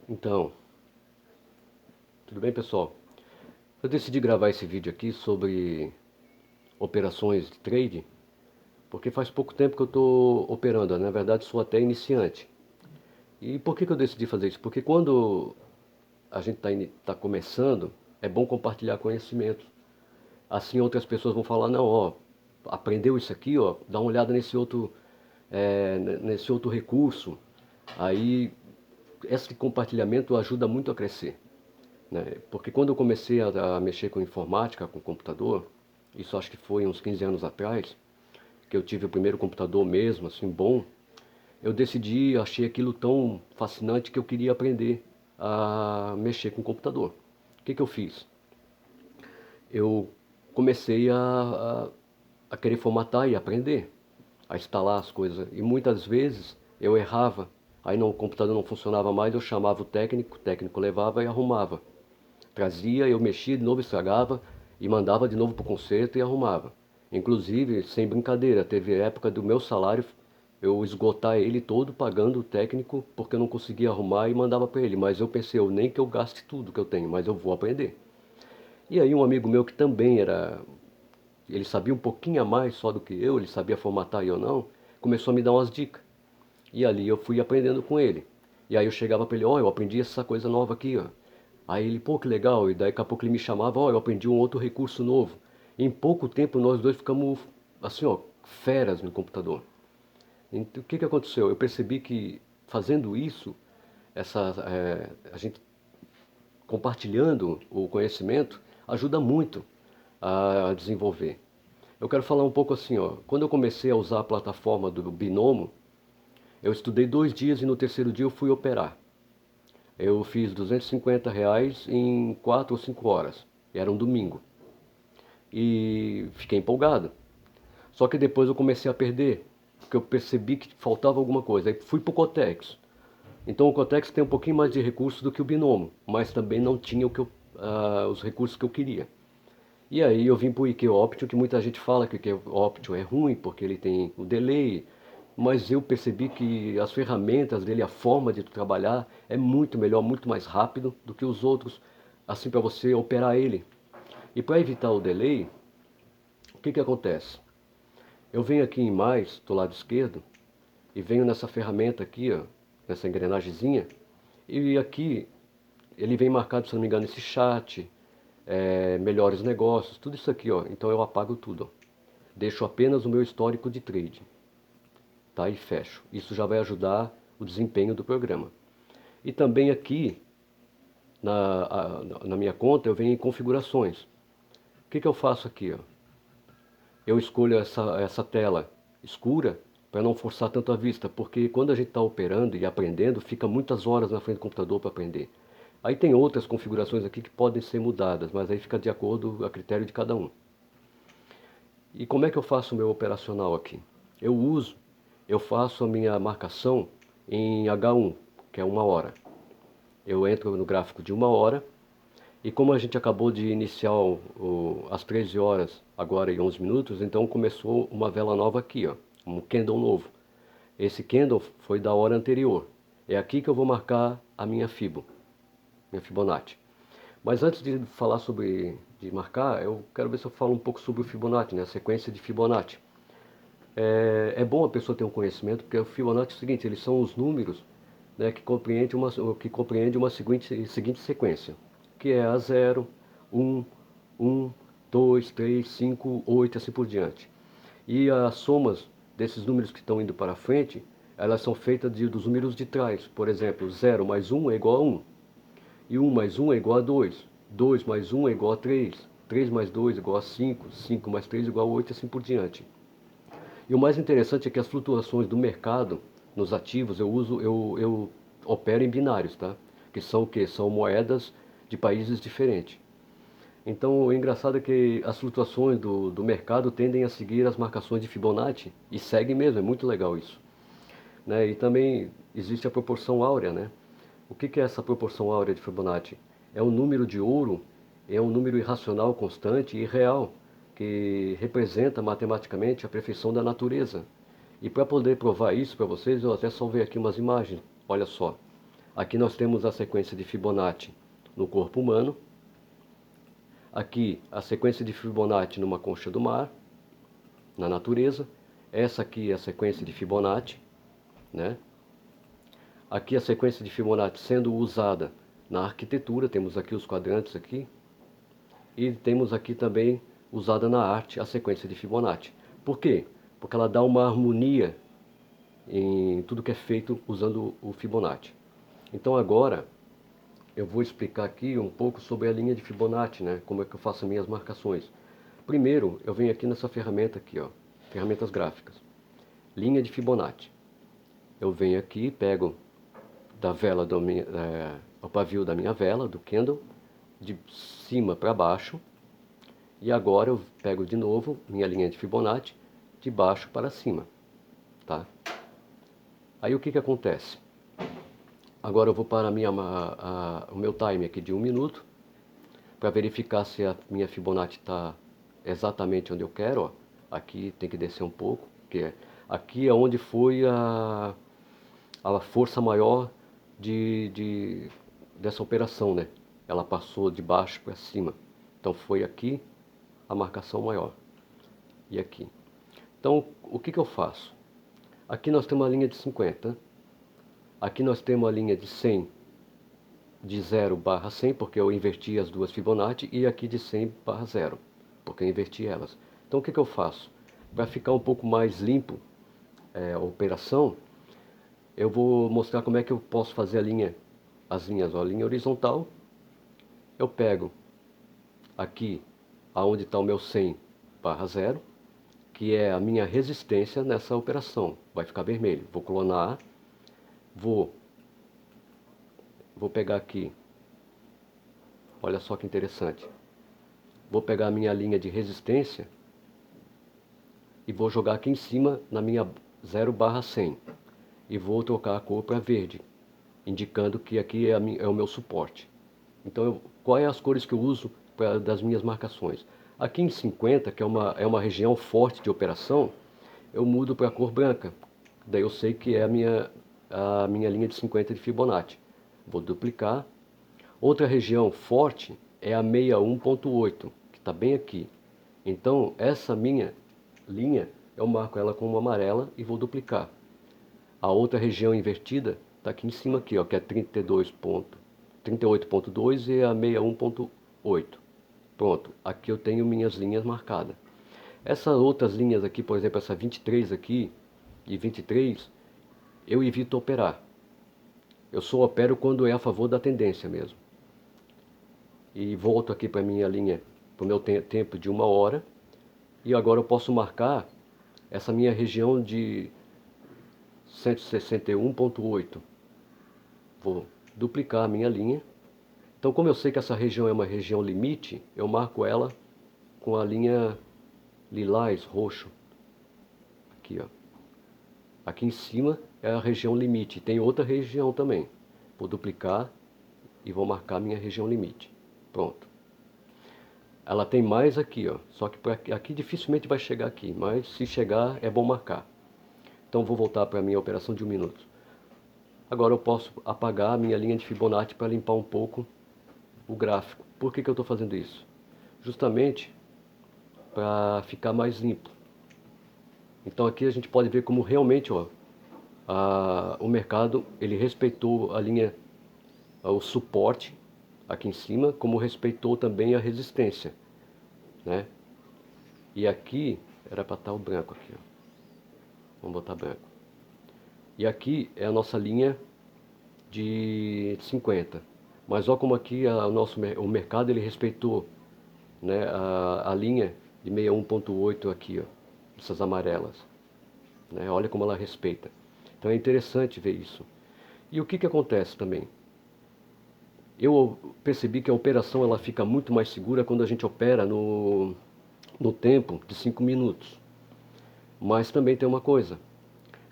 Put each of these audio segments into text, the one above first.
Então, tudo bem, pessoal? Eu decidi gravar esse vídeo aqui sobre operações de trade, porque faz pouco tempo que eu estou operando, na verdade sou até iniciante. E por que eu decidi fazer isso? Porque quando a gente está começando, é bom compartilhar conhecimento. Assim outras pessoas vão falar, não, ó, aprendeu isso aqui, ó, dá uma olhada nesse outro recurso. Aí esse compartilhamento ajuda muito a crescer, né? Porque quando eu comecei a mexer com informática, com computador, isso acho que foi uns 15 anos atrás, que eu tive o primeiro computador mesmo, assim, bom, eu decidi, achei aquilo tão fascinante que eu queria aprender a mexer com computador. O que eu fiz? Eu comecei a querer formatar e aprender, a instalar as coisas. E muitas vezes eu errava, aí o computador não funcionava mais, eu chamava o técnico levava e arrumava. Trazia, eu mexia de novo, estragava e mandava de novo para o conserto e arrumava. Inclusive, sem brincadeira, teve época do meu salário eu esgotar ele todo pagando o técnico porque eu não conseguia arrumar e mandava para ele. Mas eu pensei, eu nem que eu gaste tudo que eu tenho, mas eu vou aprender. E aí um amigo meu que também ele sabia um pouquinho a mais só do que eu, ele sabia formatar e eu não, começou a me dar umas dicas. E ali eu fui aprendendo com ele. E aí eu chegava para ele, ó, eu aprendi essa coisa nova aqui, ó. Aí ele, pô, que legal. E daí daqui a pouco ele me chamava, ó, eu aprendi um outro recurso novo. Em pouco tempo nós dois ficamos, assim, ó, feras no computador. Então, o que aconteceu? Eu percebi que fazendo isso, a gente compartilhando o conhecimento, ajuda muito a desenvolver. Eu quero falar um pouco assim, ó. Quando eu comecei a usar a plataforma do Binomo, eu estudei 2 dias e no terceiro dia eu fui operar. Eu fiz R$ 250 em 4 ou 5 horas. Era um domingo. E fiquei empolgado. Só que depois eu comecei a perder, porque eu percebi que faltava alguma coisa. Aí fui para o Cotex. Então o Cotex tem um pouquinho mais de recursos do que o Binomo, mas também não tinha os recursos que eu queria. E aí eu vim para o IQ Option, que muita gente fala que o IQ Option é ruim porque ele tem o delay, mas eu percebi que as ferramentas dele, a forma de trabalhar é muito melhor, muito mais rápido do que os outros, assim para você operar ele. E para evitar o delay, o que acontece? Eu venho aqui em mais, do lado esquerdo, e venho nessa ferramenta aqui, ó, nessa engrenagemzinha, e aqui ele vem marcado, se não me engano, esse chat, melhores negócios, tudo isso aqui, ó. Então eu apago tudo, ó. Deixo apenas o meu histórico de trade, tá? E fecho. Isso já vai ajudar o desempenho do programa. E também aqui na minha conta eu venho em configurações. O que eu faço aqui, ó? Eu escolho essa tela escura para não forçar tanto a vista, porque quando a gente está operando e aprendendo, fica muitas horas na frente do computador para aprender. Aí tem outras configurações aqui que podem ser mudadas, mas aí fica de acordo a critério de cada um. E como é que eu faço o meu operacional aqui? Eu faço a minha marcação em H1, que é 1 hora. Eu entro no gráfico de 1 hora, e como a gente acabou de iniciar às 13 horas, agora em 11 minutos, então começou uma vela nova aqui, ó, um candle novo. Esse candle foi da hora anterior. É aqui que eu vou marcar a minha Fibonacci. Mas antes de falar de marcar, eu quero ver se eu falo um pouco sobre o Fibonacci, né, a sequência de Fibonacci. É bom a pessoa ter um conhecimento, porque o Fibonacci é o seguinte, eles são os números, né, que compreende uma seguinte sequência, que é a 0, 1, 1, 2, 3, 5, 8, assim por diante. E as somas desses números que estão indo para frente, elas são feitas dos números de trás. Por exemplo, 0 mais 1 é igual a 1. E 1 mais 1 é igual a 2. 2 mais 1 é igual a 3. 3 mais 2 é igual a 5. 5 mais 3 é igual a 8, assim por diante. E o mais interessante é que as flutuações do mercado nos ativos eu opero em binários, tá? Que são o quê? São moedas de países diferentes. Então, o engraçado é que as flutuações do mercado tendem a seguir as marcações de Fibonacci e seguem mesmo, é muito legal isso, né? E também existe a proporção áurea, né? O que é essa proporção áurea de Fibonacci? É um número de ouro, é um número irracional constante e real, que representa matematicamente a perfeição da natureza. E para poder provar isso para vocês, eu até salvei aqui umas imagens. Olha só. Aqui nós temos a sequência de Fibonacci no corpo humano. Aqui a sequência de Fibonacci numa concha do mar, na natureza. Essa aqui é a sequência de Fibonacci, né? Aqui a sequência de Fibonacci sendo usada na arquitetura, temos aqui os quadrantes aqui. E temos aqui também usada na arte a sequência de Fibonacci. Por quê? Porque ela dá uma harmonia em tudo que é feito usando o Fibonacci. Então agora eu vou explicar aqui um pouco sobre a linha de Fibonacci, né? Como é que eu faço as minhas marcações. Primeiro, eu venho aqui nessa ferramenta aqui, ó, ferramentas gráficas. Linha de Fibonacci. Eu venho aqui, pego da vela o pavio da minha vela, do candle, de cima para baixo. E agora eu pego de novo minha linha de Fibonacci, de baixo para cima, tá? Aí o que que acontece? Agora eu vou para o meu time aqui de 1 minuto, para verificar se a minha Fibonacci está exatamente onde eu quero, ó. Aqui tem que descer um pouco, porque aqui é onde foi a força maior dessa operação, né? Ela passou de baixo para cima. Então foi aqui a marcação maior. E aqui. Então, o que que eu faço? Aqui nós temos a linha de 50. Aqui nós temos a linha de 100, de 0 barra 100, porque eu inverti as duas Fibonacci, e aqui de 100 barra 0, porque eu inverti elas. Então o que que eu faço? Para ficar um pouco mais limpo a operação, eu vou mostrar como é que eu posso fazer as linhas, ó, a linha horizontal. Eu pego aqui, aonde está o meu 100 barra 0, que é a minha resistência nessa operação. Vai ficar vermelho. Vou clonar, vou pegar aqui, olha só que interessante. Vou pegar a minha linha de resistência e vou jogar aqui em cima na minha 0 barra 100. E vou trocar a cor para verde, indicando que aqui é o meu suporte. Então, quais é as cores que eu uso das minhas marcações? Aqui em 50, que é uma região forte de operação, eu mudo para a cor branca. Daí eu sei que é a minha linha de 50 de Fibonacci. Vou duplicar. Outra região forte é a 61.8, que está bem aqui. Então, essa minha linha, eu marco ela com uma amarela e vou duplicar. A outra região invertida está aqui em cima, aqui, ó, que é 38.2 e a 61.8. Pronto, aqui eu tenho minhas linhas marcadas. Essas outras linhas aqui, por exemplo, essa 23 aqui e 23, eu evito operar. Eu só opero quando é a favor da tendência mesmo. E volto aqui para a minha linha, para o meu tempo de 1 hora. E agora eu posso marcar essa minha região de 161.8. Vou duplicar a minha linha. Então, como eu sei que essa região é uma região limite, eu marco ela com a linha lilás, roxo. Aqui, ó. Aqui em cima é a região limite. Tem outra região também. Vou duplicar e vou marcar a minha região limite. Pronto. Ela tem mais aqui, ó. Só que aqui dificilmente vai chegar aqui. Mas se chegar, é bom marcar. Então vou voltar para a minha operação de 1 minuto. Agora eu posso apagar a minha linha de Fibonacci para limpar um pouco o gráfico. Por que que eu estou fazendo isso? Justamente para ficar mais limpo. Então aqui a gente pode ver como realmente, ó, o mercado ele respeitou a linha, o suporte aqui em cima, como respeitou também a resistência, né? E aqui era para estar o branco aqui, ó. Vamos botar branco. E aqui é a nossa linha de 50. Mas olha como aqui o mercado ele respeitou, né, a linha de 61.8 aqui, ó, essas amarelas. Né? Olha como ela respeita. Então é interessante ver isso. E o que que acontece também? Eu percebi que a operação ela fica muito mais segura quando a gente opera no tempo de 5 minutos. Mas também tem uma coisa.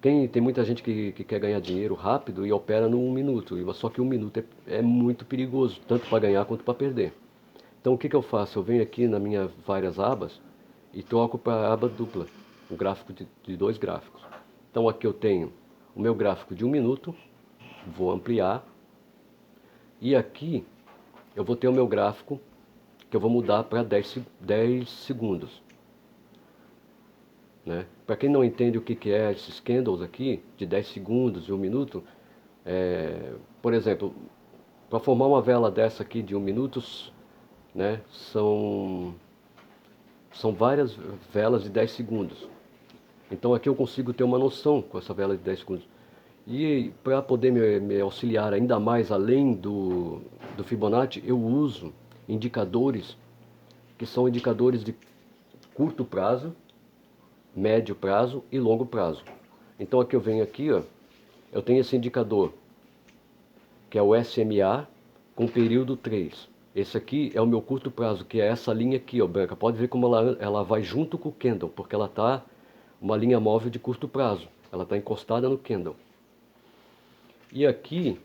Tem muita gente que quer ganhar dinheiro rápido e opera no 1 minuto. Só que 1 minuto é muito perigoso, tanto para ganhar quanto para perder. Então o que que eu faço? Eu venho aqui nas minhas várias abas e troco para a aba dupla, um gráfico de 2 gráficos. Então aqui eu tenho o meu gráfico de 1 minuto, vou ampliar E aqui eu vou ter o meu gráfico que eu vou mudar para 10 segundos. Né? Para quem não entende o que é esses candles aqui, de 10 segundos e 1 minuto, por exemplo, para formar uma vela dessa aqui de 1 minuto, né, são várias velas de 10 segundos. Então aqui eu consigo ter uma noção com essa vela de 10 segundos. E para poder me auxiliar ainda mais além do Fibonacci, eu uso indicadores que são indicadores de curto prazo, médio prazo e longo prazo. Então aqui eu venho aqui, ó, eu tenho esse indicador, que é o SMA com período 3. Esse aqui é o meu curto prazo, que é essa linha aqui, ó, branca. Pode ver como ela vai junto com o candle, porque ela está uma linha móvel de curto prazo. Ela está encostada no candle. E aqui,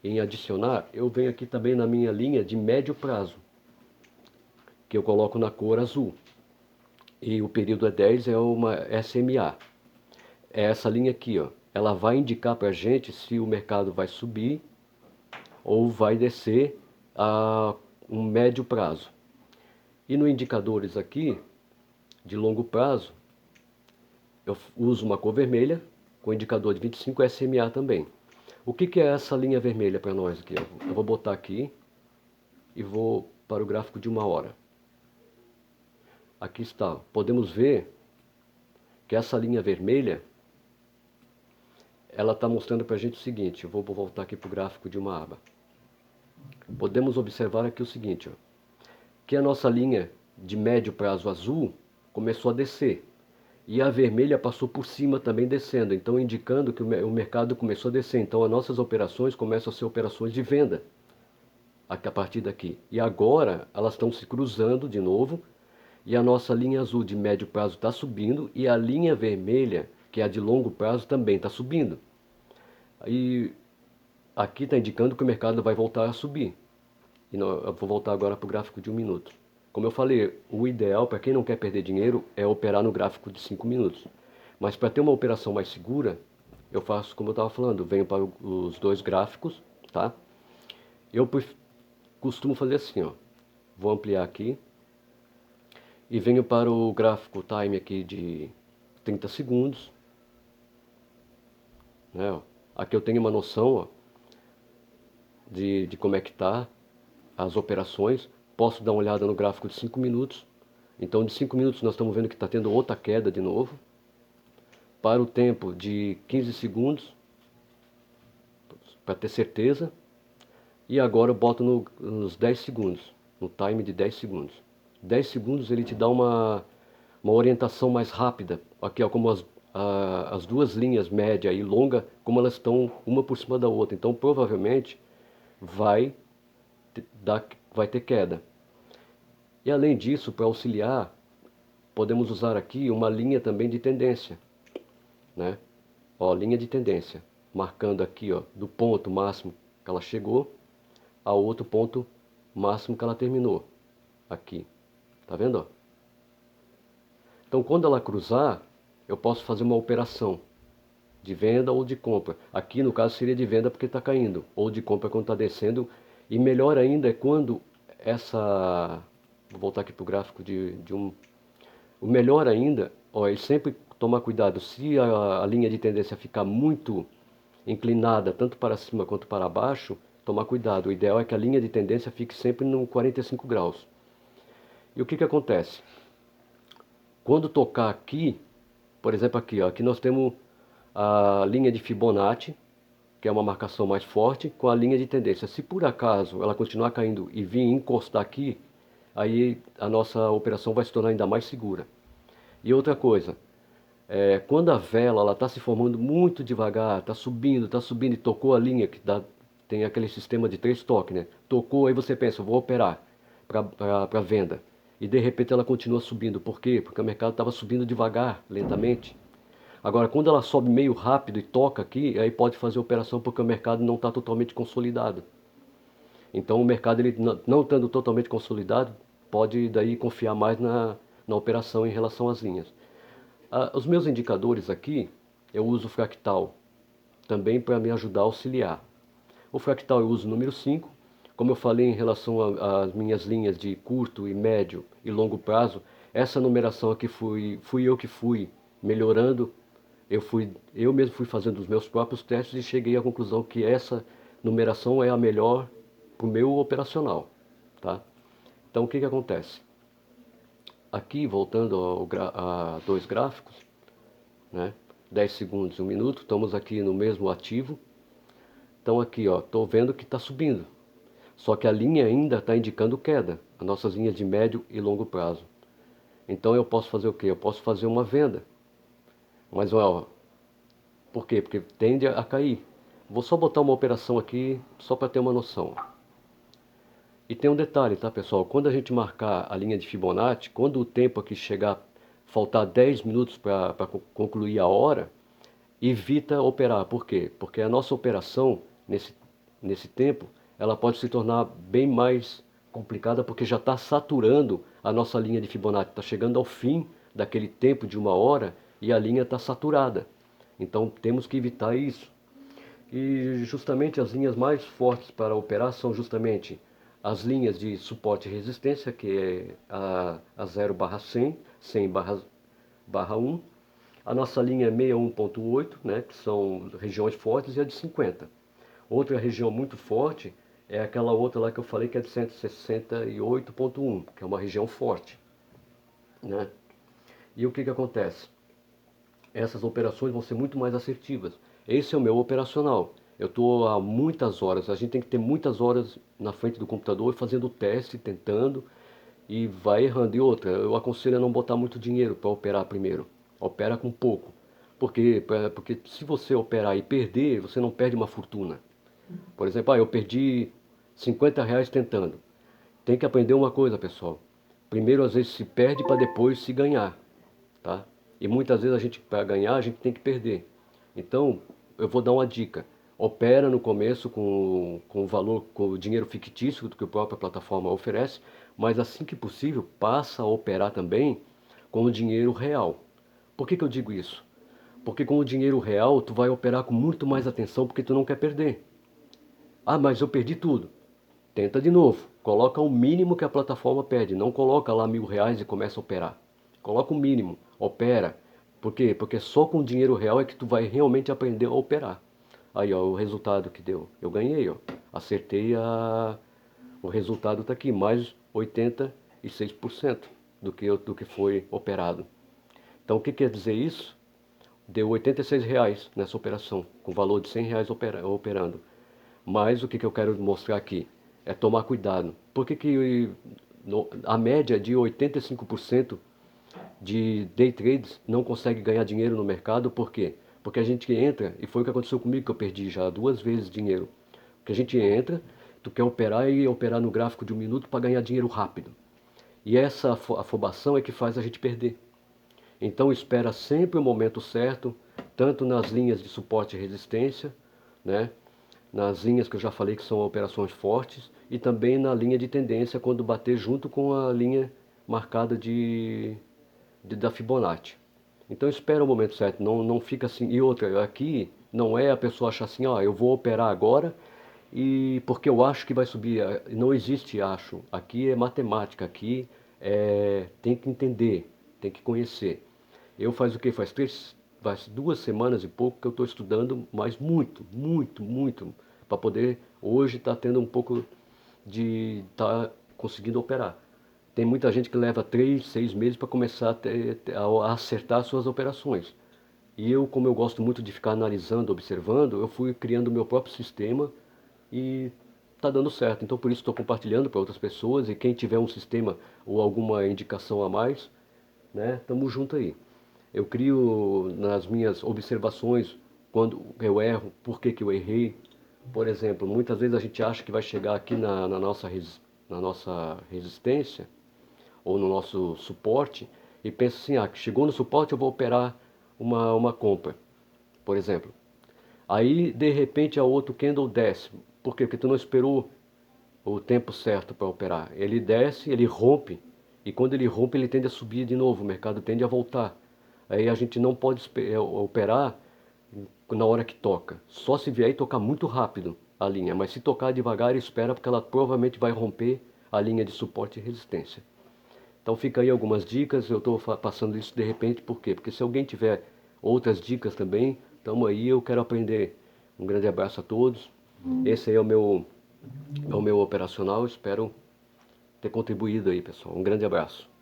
em adicionar, eu venho aqui também na minha linha de médio prazo, que eu coloco na cor azul. E o período é 10, é uma SMA. É essa linha aqui, ó. Ela vai indicar para a gente se o mercado vai subir ou vai descer a um médio prazo. E no indicadores aqui, de longo prazo, eu uso uma cor vermelha, com indicador de 25 SMA também. O que é essa linha vermelha para nós aqui? Eu vou botar aqui e vou para o gráfico de 1 hora. Aqui está. Podemos ver que essa linha vermelha, ela está mostrando para a gente o seguinte. Eu vou voltar aqui para o gráfico de uma aba. Podemos observar aqui o seguinte, ó, que a nossa linha de médio prazo azul começou a descer. E a vermelha passou por cima também descendo, então indicando que o mercado começou a descer. Então as nossas operações começam a ser operações de venda a partir daqui. E agora elas estão se cruzando de novo e a nossa linha azul de médio prazo está subindo e a linha vermelha, que é a de longo prazo, também está subindo. E aqui está indicando que o mercado vai voltar a subir. E eu vou voltar agora para o gráfico de 1 minuto. Como eu falei, o ideal para quem não quer perder dinheiro é operar no gráfico de 5 minutos. Mas para ter uma operação mais segura, eu faço como eu estava falando, venho para os dois gráficos, tá? Eu costumo fazer assim, ó. Vou ampliar aqui e venho para o gráfico time aqui de 30 segundos. Né, ó. Aqui eu tenho uma noção, ó, de como é que está as operações. Posso dar uma olhada no gráfico de 5 minutos. Então de 5 minutos nós estamos vendo que está tendo outra queda de novo. Para o tempo de 15 segundos, para ter certeza. E agora eu boto nos 10 segundos, no time de 10 segundos. 10 segundos ele te dá uma orientação mais rápida. Aqui, ó, como as duas linhas média e longa, como elas estão uma por cima da outra. Então provavelmente vai ter queda. E além disso, para auxiliar, podemos usar aqui uma linha também de tendência, né? Ó, linha de tendência, marcando aqui, ó, do ponto máximo que ela chegou ao outro ponto máximo que ela terminou, aqui. Tá vendo, ó? Então quando ela cruzar, eu posso fazer uma operação de venda ou de compra. Aqui no caso seria de venda porque está caindo, ou de compra quando está descendo. E melhor ainda é quando essa... Vou voltar aqui para o gráfico O melhor ainda, ó, é sempre tomar cuidado. Se a linha de tendência ficar muito inclinada, tanto para cima quanto para baixo, tomar cuidado. O ideal é que a linha de tendência fique sempre no 45 graus. E o que acontece? Quando tocar aqui, por exemplo aqui, ó, aqui nós temos a linha de Fibonacci, que é uma marcação mais forte, com a linha de tendência. Se por acaso ela continuar caindo e vir encostar aqui, aí a nossa operação vai se tornar ainda mais segura. E outra coisa, quando a vela está se formando muito devagar, está subindo e tocou a linha, tem aquele sistema de 3 toques, né? Tocou, aí você pensa, vou operar para venda. E de repente ela continua subindo. Por quê? Porque o mercado estava subindo devagar, lentamente. Agora, quando ela sobe meio rápido e toca aqui, aí pode fazer operação porque o mercado não está totalmente consolidado. Então o mercado, ele não estando totalmente consolidado, pode daí confiar mais na operação em relação às linhas. Os meus indicadores aqui, eu uso o fractal também para me ajudar a auxiliar. O fractal eu uso o número 5. Como eu falei em relação às minhas linhas de curto e médio e longo prazo, essa numeração aqui fui eu que fui melhorando. Eu mesmo fui fazendo os meus próprios testes e cheguei à conclusão que essa numeração é a melhor para o meu operacional, tá? Então o que que acontece? Aqui, voltando a dois gráficos, né? 10 segundos e 1 minuto, estamos aqui no mesmo ativo. Então aqui, ó, estou vendo que está subindo. Só que a linha ainda está indicando queda, as nossas linhas de médio e longo prazo. Então eu posso fazer o quê? Eu posso fazer uma venda. Mas, ó, por quê? Porque tende a cair. Vou só botar uma operação aqui, só para ter uma noção. E tem um detalhe, tá, pessoal? Quando a gente marcar a linha de Fibonacci, quando o tempo aqui chegar, faltar 10 minutos para concluir a hora, evita operar. Por quê? Porque a nossa operação, nesse tempo, ela pode se tornar bem mais complicada, porque já está saturando a nossa linha de Fibonacci. Está chegando ao fim daquele tempo de 1 hora e a linha está saturada. Então temos que evitar isso. E justamente as linhas mais fortes para operar são justamente as linhas de suporte e resistência, que é a 0/100, 100/1. A nossa linha é 61.8, né, que são regiões fortes, e a de 50. Outra região muito forte é aquela outra lá que eu falei, que é de 168.1, que é uma região forte, né? E o que que acontece? Essas operações vão ser muito mais assertivas. Esse é o meu operacional. Eu estou há muitas horas, a gente tem que ter muitas horas na frente do computador fazendo teste, tentando, e vai errando. E outra, eu aconselho a não botar muito dinheiro para operar primeiro. Opera com pouco. Porque se você operar e perder, você não perde uma fortuna. Por exemplo, eu perdi R$ 50 tentando. Tem que aprender uma coisa, pessoal. Primeiro, às vezes, se perde para depois se ganhar, tá? E muitas vezes a gente, para ganhar, a gente tem que perder. Então, eu vou dar uma dica. Opera no começo com o valor, com o dinheiro fictício que a própria plataforma oferece, mas assim que possível, passa a operar também com o dinheiro real. Por que que eu digo isso? Porque com o dinheiro real, tu vai operar com muito mais atenção, porque tu não quer perder. Ah, mas eu perdi tudo. Tenta de novo. Coloca o mínimo que a plataforma pede. Não coloca lá R$ 1.000 e começa a operar. Coloca o mínimo. Opera. Por quê? Porque só com dinheiro real é que tu vai realmente aprender a operar. Aí, ó, o resultado que deu. Eu ganhei, ó. Acertei o resultado está aqui, mais 86% do que foi operado. Então, o que quer dizer isso? Deu R$ 86 nessa operação, com valor de R$ 100 operando. Mas o que eu quero mostrar aqui é tomar cuidado. Por que a média de 85% de day trades não consegue ganhar dinheiro no mercado? Por quê? Porque a gente entra, e foi o que aconteceu comigo, que eu perdi já 2 vezes dinheiro. Porque a gente entra, tu quer operar e operar no gráfico de 1 minuto para ganhar dinheiro rápido. E essa afobação é que faz a gente perder. Então espera sempre o momento certo, tanto nas linhas de suporte e resistência, né? Nas linhas que eu já falei que são operações fortes, e também na linha de tendência quando bater junto com a linha marcada da Fibonacci. Então espera o momento certo, não fica assim. E outra, aqui não é a pessoa achar assim, ó, eu vou operar agora e porque eu acho que vai subir. Não existe acho. Aqui é matemática, aqui tem que entender, tem que conhecer. Eu faz o quê? Faz 2 semanas e pouco que eu estou estudando, mas muito, muito, muito, para poder hoje estar tendo um pouco de estar conseguindo operar. Tem muita gente que leva 3, 6 meses para começar a acertar suas operações. E eu, como eu gosto muito de ficar analisando, observando, eu fui criando o meu próprio sistema e está dando certo. Então por isso estou compartilhando para outras pessoas, e quem tiver um sistema ou alguma indicação a mais, né, tamo junto aí. Eu crio nas minhas observações, quando eu erro, por que que eu errei. Por exemplo, muitas vezes a gente acha que vai chegar aqui na nossa resistência ou no nosso suporte e pensa assim, que chegou no suporte eu vou operar uma compra, por exemplo. Aí, de repente, a outro candle desce. Por quê? Porque tu não esperou o tempo certo para operar. Ele desce, ele rompe, e quando ele rompe, ele tende a subir de novo, o mercado tende a voltar. Aí a gente não pode operar na hora que toca. Só se vier e tocar muito rápido. a linha, mas se tocar devagar, espera, porque ela provavelmente vai romper a linha de suporte e resistência. Então fica aí algumas dicas, eu estou passando isso de repente, por quê? Porque se alguém tiver outras dicas também, estamos aí, eu quero aprender. Um grande abraço a todos. Esse aí é o meu operacional, espero ter contribuído aí, pessoal. Um grande abraço.